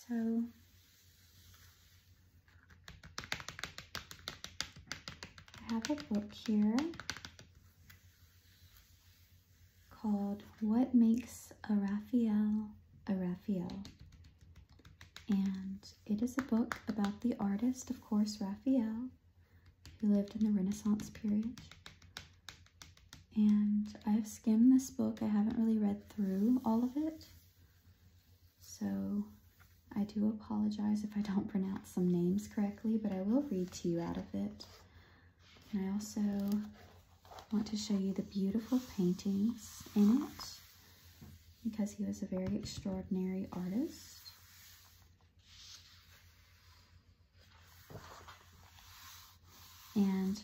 So I have a book here called What Makes a Raphael a Raphael? And it is a book about the artist, of course, Raphael, who lived in the Renaissance period. And I've skimmed this book. I haven't really read through all of it. So I do apologize if I don't pronounce some names correctly, but I will read to you out of it. And I also want to show you the beautiful paintings in it, because he was a very extraordinary artist. And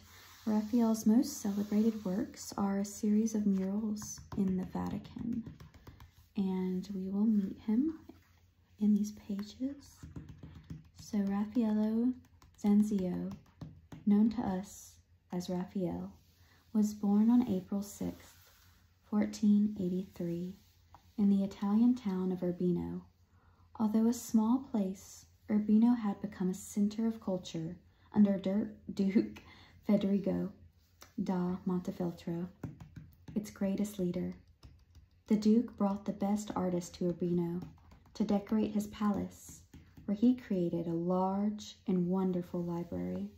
Raphael's most celebrated works are a series of murals in the Vatican. And we will meet him in these pages. So Raffaello Zanzio, known to us as Raphael, was born on April 6th, 1483, in the Italian town of Urbino. Although a small place, Urbino had become a center of culture under Duke Federigo da Montefeltro, its greatest leader. The Duke brought the best artists to Urbino to decorate his palace, where he created a large and wonderful library.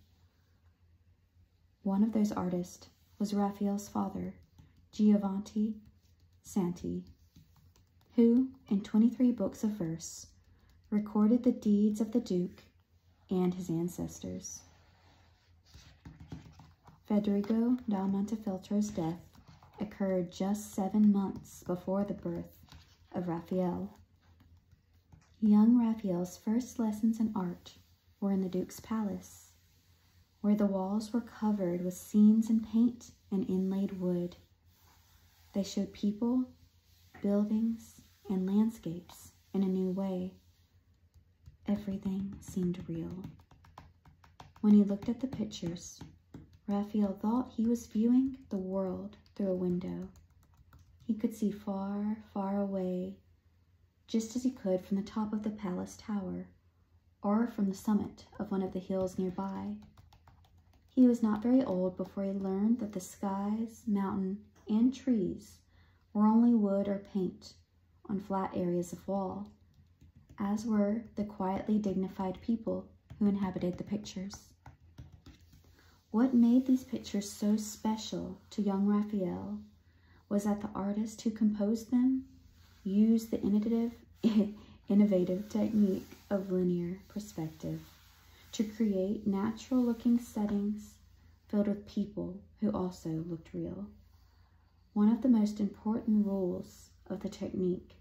One of those artists was Raphael's father, Giovanni Santi, who, in 23 books of verse, recorded the deeds of the Duke and his ancestors. Federigo da Montefeltro's death occurred just 7 months before the birth of Raphael. Young Raphael's first lessons in art were in the Duke's palace, where the walls were covered with scenes in paint and inlaid wood. They showed people, buildings, and landscapes in a new way. Everything seemed real. When he looked at the pictures, Raphael thought he was viewing the world through a window. He could see far, far away, just as he could from the top of the palace tower, or from the summit of one of the hills nearby. He was not very old before he learned that the skies, mountain, and trees were only wood or paint on flat areas of wall, as were the quietly dignified people who inhabited the pictures. What made these pictures so special to young Raphael was that the artist who composed them used the innovative technique of linear perspective to create natural-looking settings filled with people who also looked real. One of the most important rules of the technique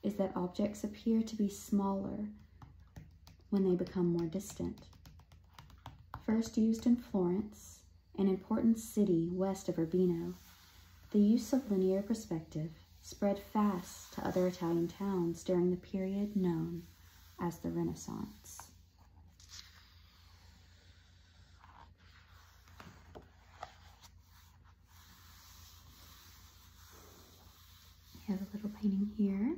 is that objects appear to be smaller when they become more distant. First used in Florence, an important city west of Urbino, the use of linear perspective spread fast to other Italian towns during the period known as the Renaissance. We have a little painting here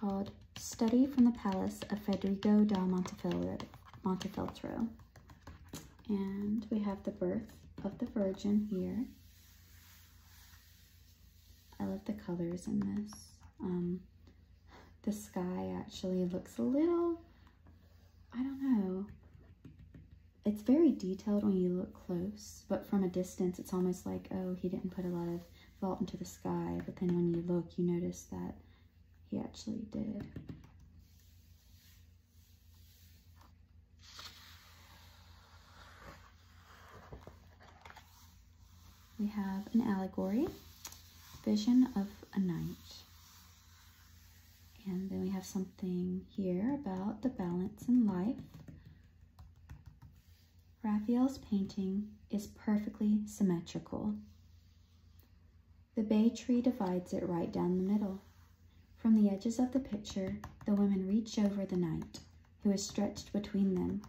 called Study from the Palace of Federigo da Montefeltro. And we have the birth of the Virgin here. I love the colors in this. The sky actually looks a little, I don't know. It's very detailed when you look close, but from a distance it's almost like, oh, he didn't put a lot of thought into the sky. But then when you look, you notice that he actually did. We have an allegory, Vision of a Night. And then we have something here about the balance in life. Raphael's painting is perfectly symmetrical. The bay tree divides it right down the middle. From the edges of the picture, the women reach over the knight, who is stretched between them,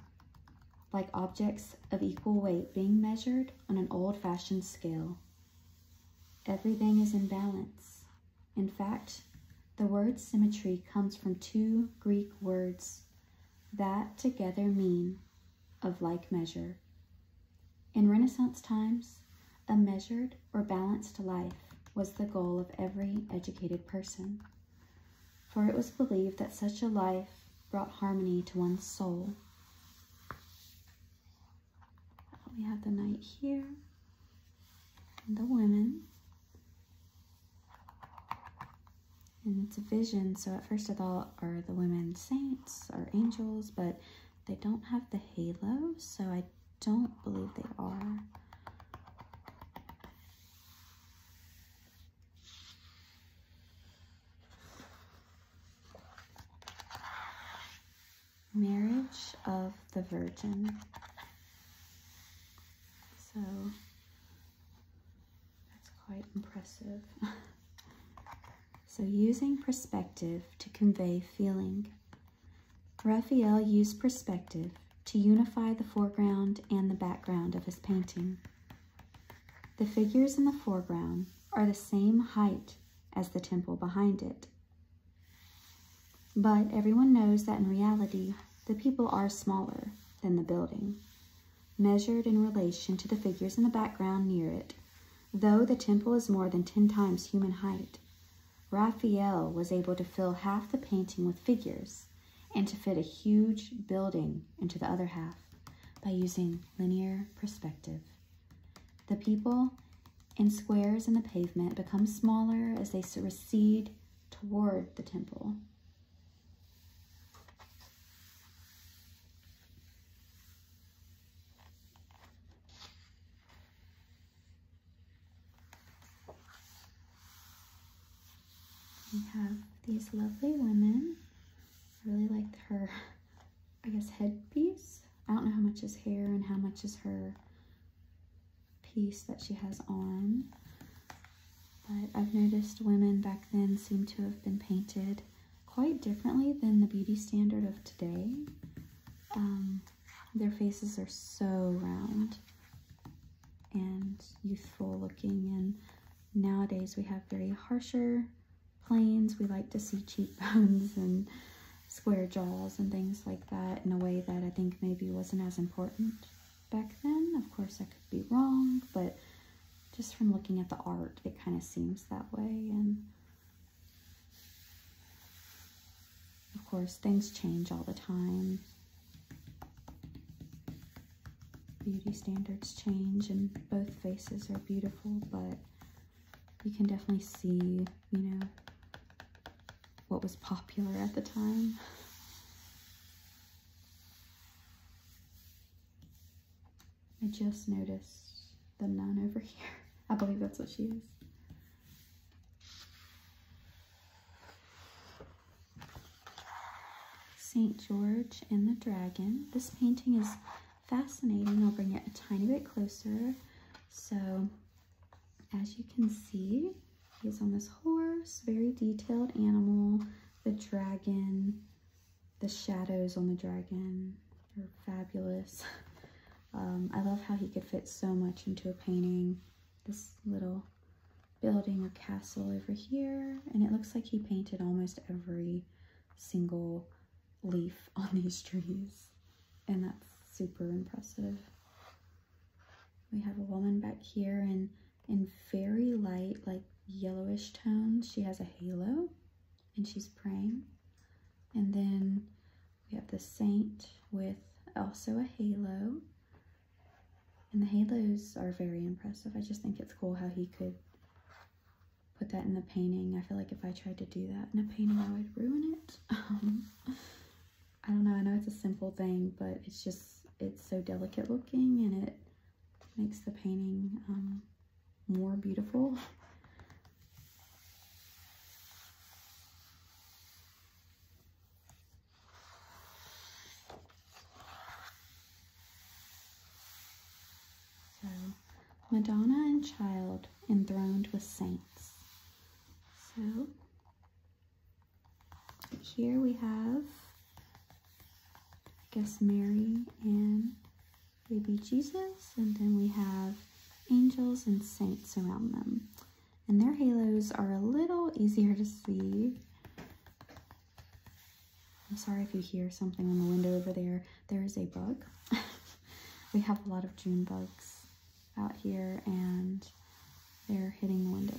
like objects of equal weight being measured on an old-fashioned scale. Everything is in balance. In fact, the word symmetry comes from two Greek words, that together mean of like measure. In Renaissance times, a measured or balanced life was the goal of every educated person, for it was believed that such a life brought harmony to one's soul. We have the knight here, and the women, and it's a vision, so at first I thought, are the women saints or angels, but they don't have the halo, so I don't believe they are. Marriage of the Virgin. So that's quite impressive. So using perspective to convey feeling. Raphael used perspective to unify the foreground and the background of his painting. The figures in the foreground are the same height as the temple behind it. But everyone knows that in reality, the people are smaller than the building, measured in relation to the figures in the background near it. Though the temple is more than 10 times human height, Raphael was able to fill half the painting with figures and to fit a huge building into the other half by using linear perspective. The people and squares in the pavement become smaller as they recede toward the temple. We have these lovely women. I really liked her, I guess, headpiece. I don't know how much is hair and how much is her piece that she has on. But I've noticed women back then seem to have been painted quite differently than the beauty standard of today. Their faces are so round and youthful looking, and nowadays we have very harsher planes. We like to see cheekbones and square jaws and things like that in a way that I think maybe wasn't as important back then. Of course, I could be wrong, but just from looking at the art, it kind of seems that way. And of course, things change all the time. Beauty standards change and both faces are beautiful, but you can definitely see, you know, what was popular at the time. I just noticed the nun over here. I believe that's what she is. St. George and the Dragon. This painting is fascinating. I'll bring it a tiny bit closer. So, as you can see, he's on this horse, very detailed animal. The dragon, the shadows on the dragon are fabulous. I love how he could fit so much into a painting. This little building or castle over here, and it looks like he painted almost every single leaf on these trees, and that's super impressive. We have a woman back here in very light, like yellowish tones. She has a halo and she's praying. And then we have the saint with also a halo. And the halos are very impressive. I just think it's cool how he could put that in the painting. I feel like if I tried to do that in a painting, I would ruin it. I don't know. I know it's a simple thing, but it's so delicate looking, and it makes the painting more beautiful. So, Madonna and Child enthroned with saints. So, here we have, I guess, Mary and baby Jesus, and then we have angels and saints around them. And their halos are a little easier to see. sorry if you hear something on the window over there. There is a bug. We have a lot of June bugs out here, and they're hitting the window.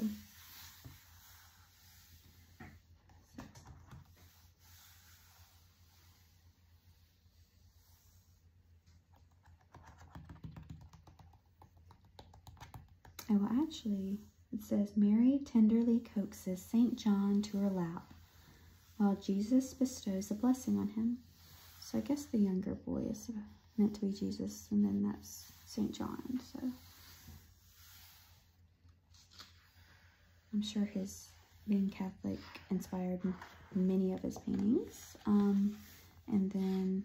Oh, well, actually, it says, Mary tenderly coaxes St. John to her lap, while Jesus bestows a blessing on him. So I guess the younger boy is meant to be Jesus, and then that's St. John. So I'm sure his being Catholic inspired many of his paintings. And then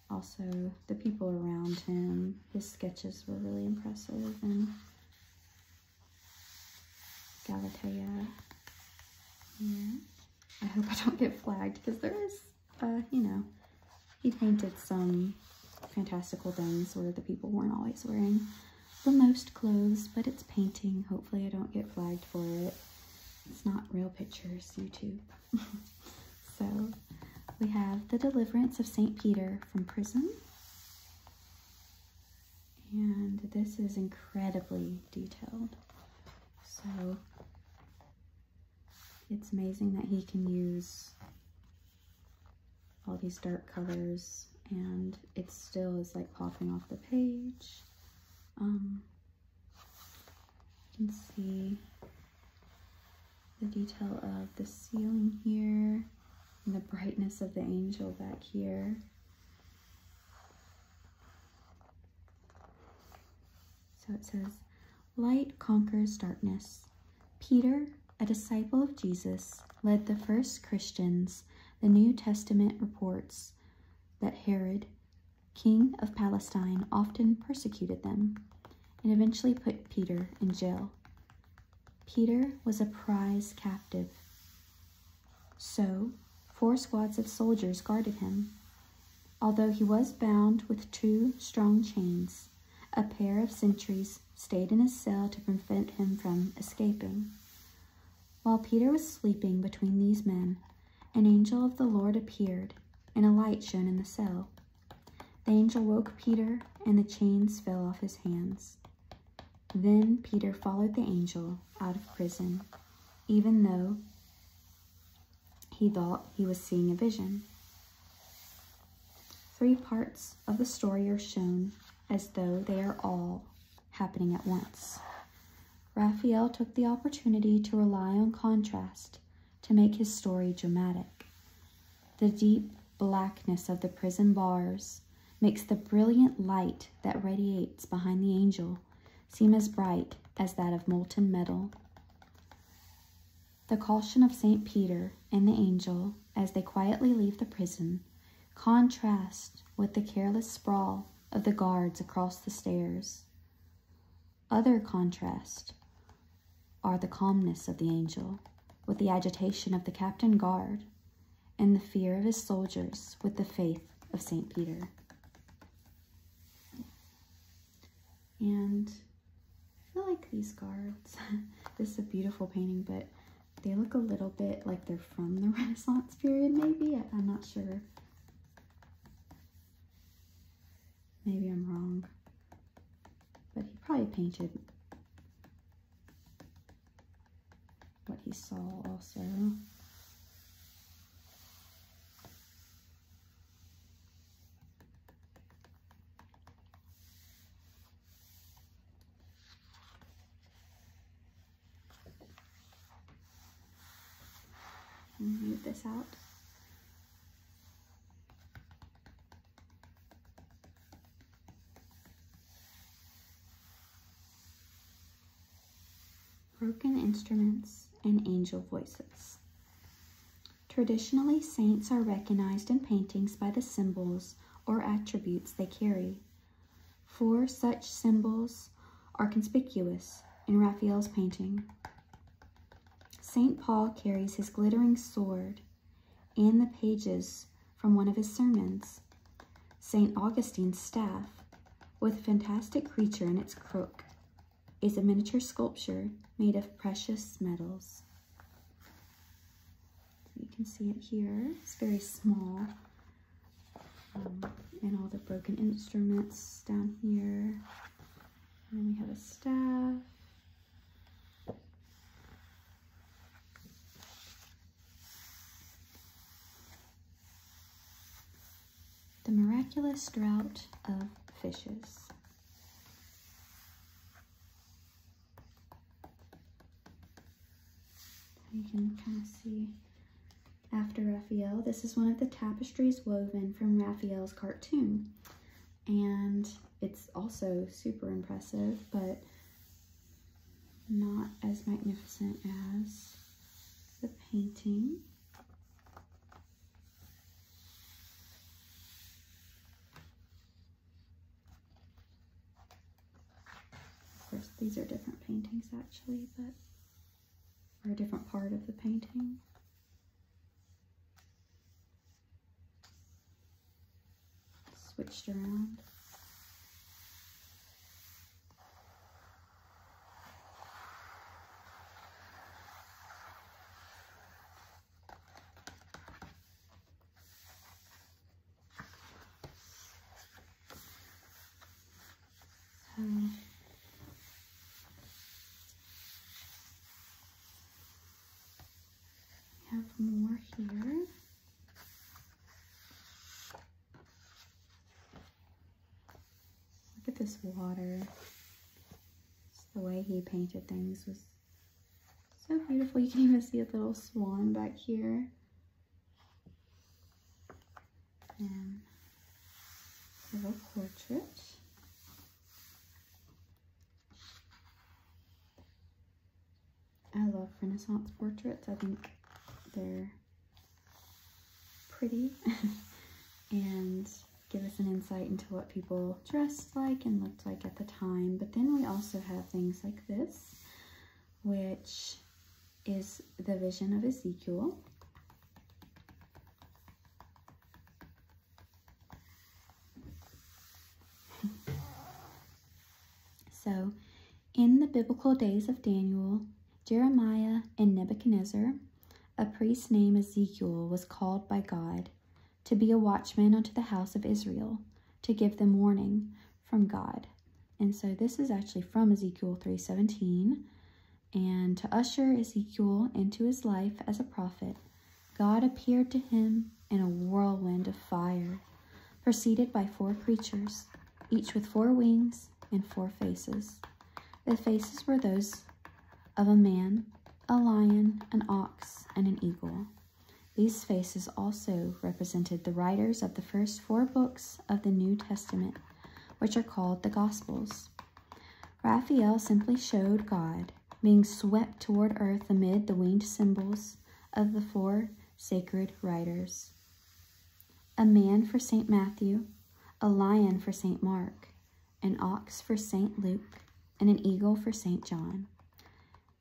also the people around him, his sketches were really impressive. And Galatea here. I hope I don't get flagged, because there is, you know, he painted some fantastical things where the people weren't always wearing the most clothes, but it's painting. Hopefully I don't get flagged for it. It's not real pictures, YouTube. So we have the deliverance of St. Peter from prison. And this is incredibly detailed. So it's amazing that he can use all these dark colors and it still is like popping off the page. You can see the detail of the ceiling here and the brightness of the angel back here. So it says, light conquers darkness. Peter, a disciple of Jesus, led the first Christians. The New Testament reports that Herod, king of Palestine, often persecuted them and eventually put Peter in jail. Peter was a prize captive, so 4 squads of soldiers guarded him. Although he was bound with 2 strong chains, a pair of sentries stayed in his cell to prevent him from escaping. While Peter was sleeping between these men, an angel of the Lord appeared, and a light shone in the cell. The angel woke Peter, and the chains fell off his hands. Then Peter followed the angel out of prison, even though he thought he was seeing a vision. 3 parts of the story are shown as though they are all happening at once. Raphael took the opportunity to rely on contrast to make his story dramatic. The deep blackness of the prison bars makes the brilliant light that radiates behind the angel seem as bright as that of molten metal. The caution of St. Peter and the angel as they quietly leave the prison contrast with the careless sprawl of the guards across the stairs. Other contrast are the calmness of the angel with the agitation of the captain guard and the fear of his soldiers with the faith of St. Peter. And I feel like these guards, this is a beautiful painting, but they look a little bit like they're from the Renaissance period, maybe. I'm not sure. Maybe I'm wrong. But he probably painted what he saw also. Move this out. Broken instruments and angel voices. Traditionally, saints are recognized in paintings by the symbols or attributes they carry. 4 such symbols are conspicuous in Raphael's painting. St. Paul carries his glittering sword and the pages from one of his sermons. St. Augustine's staff, with a fantastic creature in its crook, is a miniature sculpture made of precious metals. can see it here. It's very small. And all the broken instruments down here. And then we have a staff. The miraculous drought of fishes. You can kind of see after Raphael. This is one of the tapestries woven from Raphael's cartoon. And it's also super impressive, but not as magnificent as the painting. Of course, these are different paintings actually, but or a different part of the painting. Switched around. So we have more here. Look at this water. Just the way he painted things was so beautiful. You can even see a little swan back here. And a little portrait. I love Renaissance portraits. I think they're pretty and give us an insight into what people dressed like and looked like at the time. But then we also have things like this, which is the vision of Ezekiel. So, in the biblical days of Daniel, Jeremiah, and Nebuchadnezzar, a priest named Ezekiel was called by God to be a watchman unto the house of Israel, to give them warning from God. And so this is actually from Ezekiel 3:17. And to usher Ezekiel into his life as a prophet, God appeared to him in a whirlwind of fire, preceded by 4 creatures, each with 4 wings and 4 faces. The faces were those of a man, a lion, an ox, and an eagle. These faces also represented the writers of the first 4 books of the New Testament, which are called the Gospels. Raphael simply showed God being swept toward earth amid the winged symbols of the 4 sacred writers. A man for St. Matthew, a lion for St. Mark, an ox for St. Luke, and an eagle for St. John.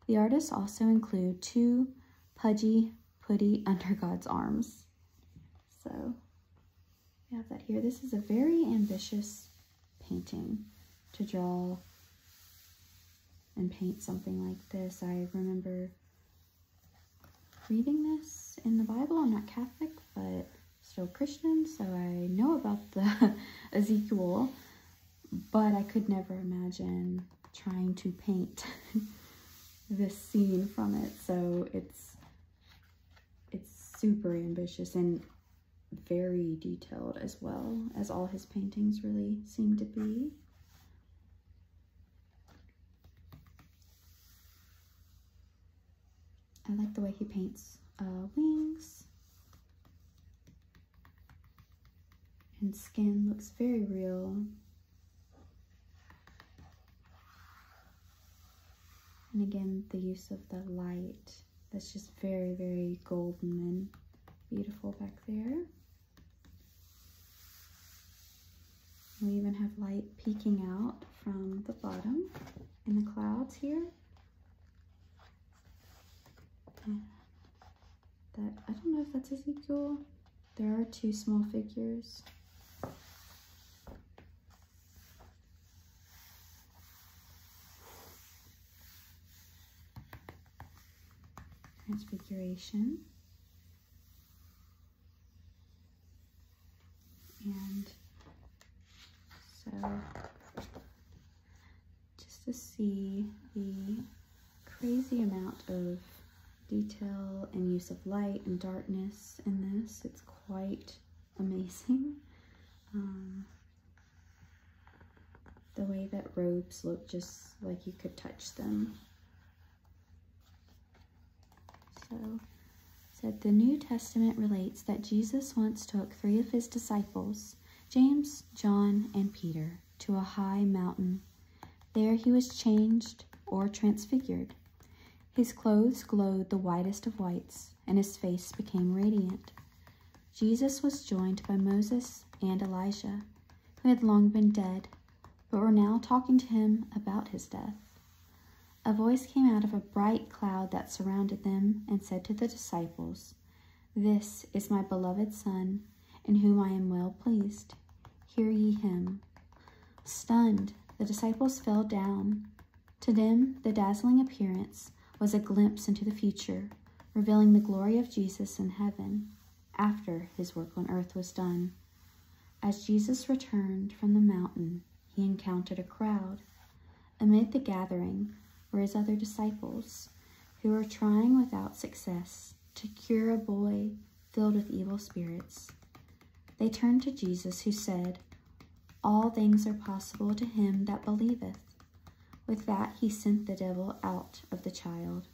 The artists also include 2 pudgy putty under God's arms. So we have that here. This is a very ambitious painting to draw and paint something like this. I remember reading this in the Bible. I'm not Catholic, but still Christian, so I know about the Ezekiel, but I could never imagine trying to paint this scene from it. So it's super ambitious and very detailed, as well as all his paintings really seem to be. I like the way he paints wings and skin. Looks very real. And again, the use of the light, that's just very, very golden and beautiful back there. We even have light peeking out from the bottom in the clouds here. And that, I don't know if that's Ezekiel. There are 2 small figures. Transfiguration. And so just to see the crazy amount of detail and use of light and darkness in this, it's quite amazing. The way that robes look just like you could touch them. So, said the New Testament relates that Jesus once took 3 of his disciples, James, John, and Peter, to a high mountain. There he was changed or transfigured. His clothes glowed the whitest of whites, and his face became radiant. Jesus was joined by Moses and Elijah, who had long been dead, but were now talking to him about his death. A voice came out of a bright cloud that surrounded them and said to the disciples, "This is my beloved Son, in whom I am well pleased. Hear ye him." Stunned, the disciples fell down. To them, the dazzling appearance was a glimpse into the future, revealing the glory of Jesus in heaven after his work on earth was done. As Jesus returned from the mountain, he encountered a crowd. Amid the gathering were his other disciples, who were trying without success to cure a boy filled with evil spirits. They turned to Jesus, who said, "All things are possible to him that believeth." With that, he sent the devil out of the child.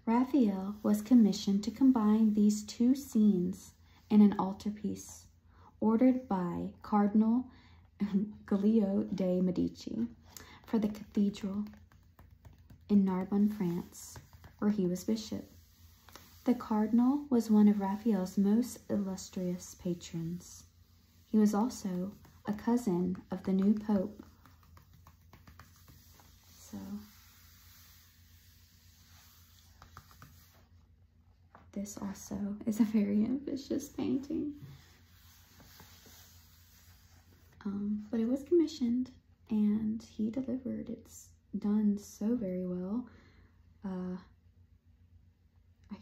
Raphael was commissioned to combine these 2 scenes in an altarpiece, ordered by Cardinal Giulio de' Medici for the cathedral in Narbonne, France, where he was bishop. The cardinal was one of Raphael's most illustrious patrons. He was also a cousin of the new pope. So, this also is a very ambitious painting. But it was commissioned and he delivered. It's done so very well. I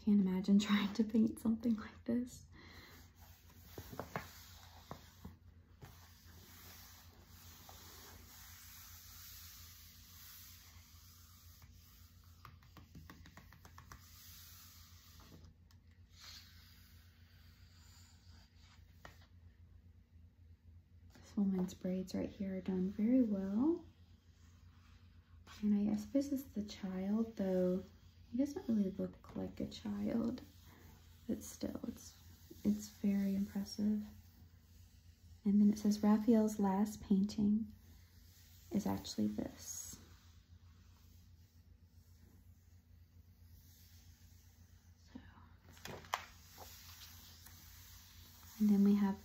can't imagine trying to paint something like this. This woman's braids right here are done very well. And I suppose it's the child, though he doesn't really look like a child, but still, it's very impressive. And then it says Raphael's last painting is actually this. So. And then we have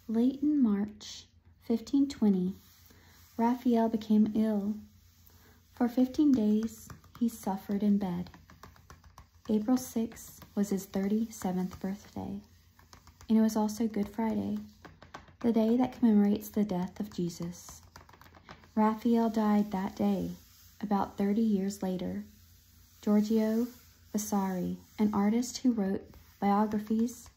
late in March 1520, Raphael became ill. For 15 days, he suffered in bed. April 6th was his 37th birthday, and it was also Good Friday, the day that commemorates the death of Jesus. Raphael died that day, about 30 years later. Giorgio Vasari, an artist who wrote biographies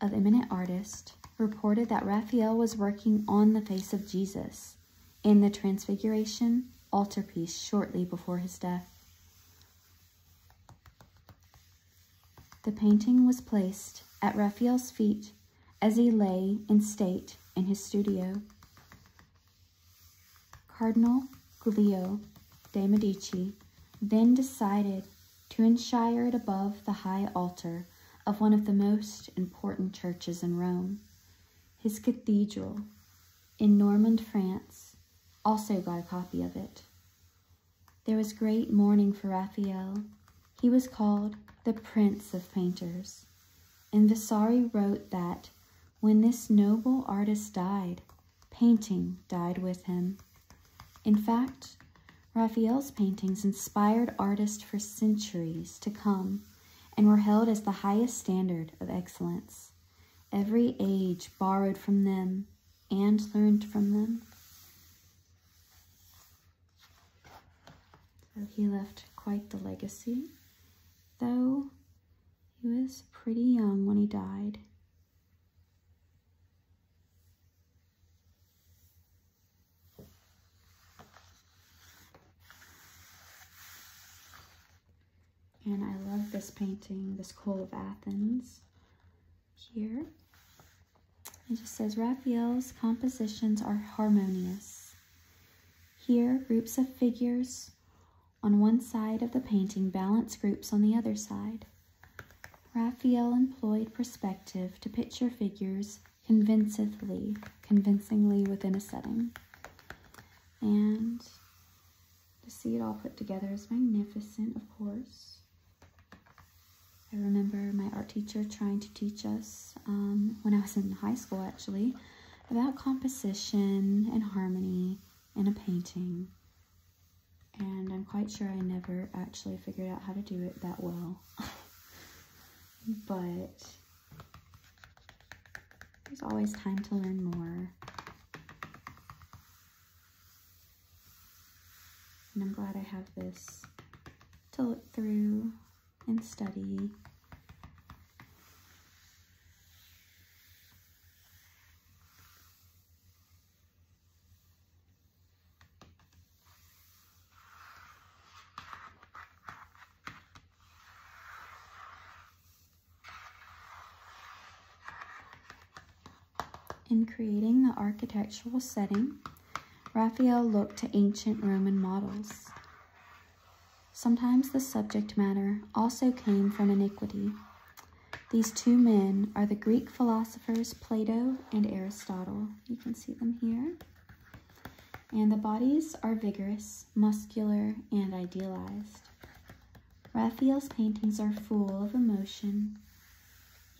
of eminent artists, reported that Raphael was working on the face of Jesus in the Transfiguration altarpiece shortly before his death. The painting was placed at Raphael's feet as he lay in state in his studio. Cardinal Giulio de' Medici then decided to enshrine it above the high altar of one of the most important churches in Rome. His cathedral in Normand, France, also got a copy of it. There was great mourning for Raphael. He was called the Prince of Painters, and Vasari wrote that when this noble artist died, painting died with him. In fact, Raphael's paintings inspired artists for centuries to come and were held as the highest standard of excellence. Every age borrowed from them and learned from them. So he left quite the legacy, though he was pretty young when he died. And I love this painting, this Coal of Athens here. It just says, Raphael's compositions are harmonious. Here, groups of figures on one side of the painting balance groups on the other side. Raphael employed perspective to picture figures convincingly within a setting. And to see it all put together is magnificent, of course. I remember my art teacher trying to teach us, when I was in high school actually, about composition and harmony in a painting. And I'm quite sure I never actually figured out how to do it that well. But there's always time to learn more. And I'm glad I have this to look through and study. In creating the architectural setting, Raphael looked to ancient Roman models. Sometimes the subject matter also came from antiquity. These two men are the Greek philosophers Plato and Aristotle. You can see them here. And the bodies are vigorous, muscular, and idealized. Raphael's paintings are full of emotion.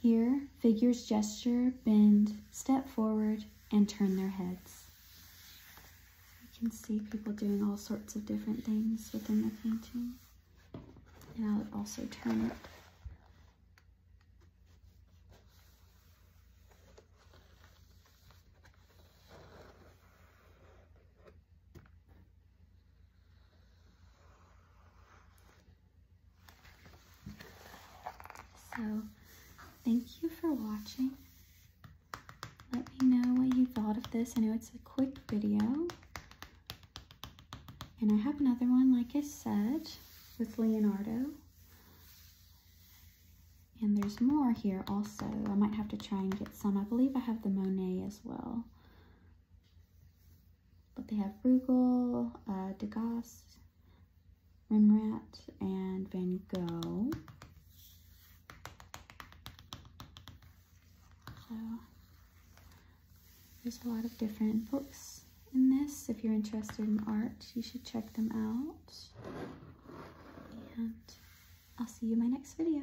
Here, figures gesture, bend, step forward, and turn their heads. You can see people doing all sorts of different things within the painting. And I'll also turn it. So, thank you for watching. Let me know what you thought of this. I know it's a quick video. And I have another one, like I said, with Leonardo. And there's more here also. I might have to try and get some. I believe I have the Monet as well. But they have Bruegel, Degas, Rembrandt, and Van Gogh. So there's a lot of different books in this. If you're interested in art, you should check them out. And I'll see you in my next video.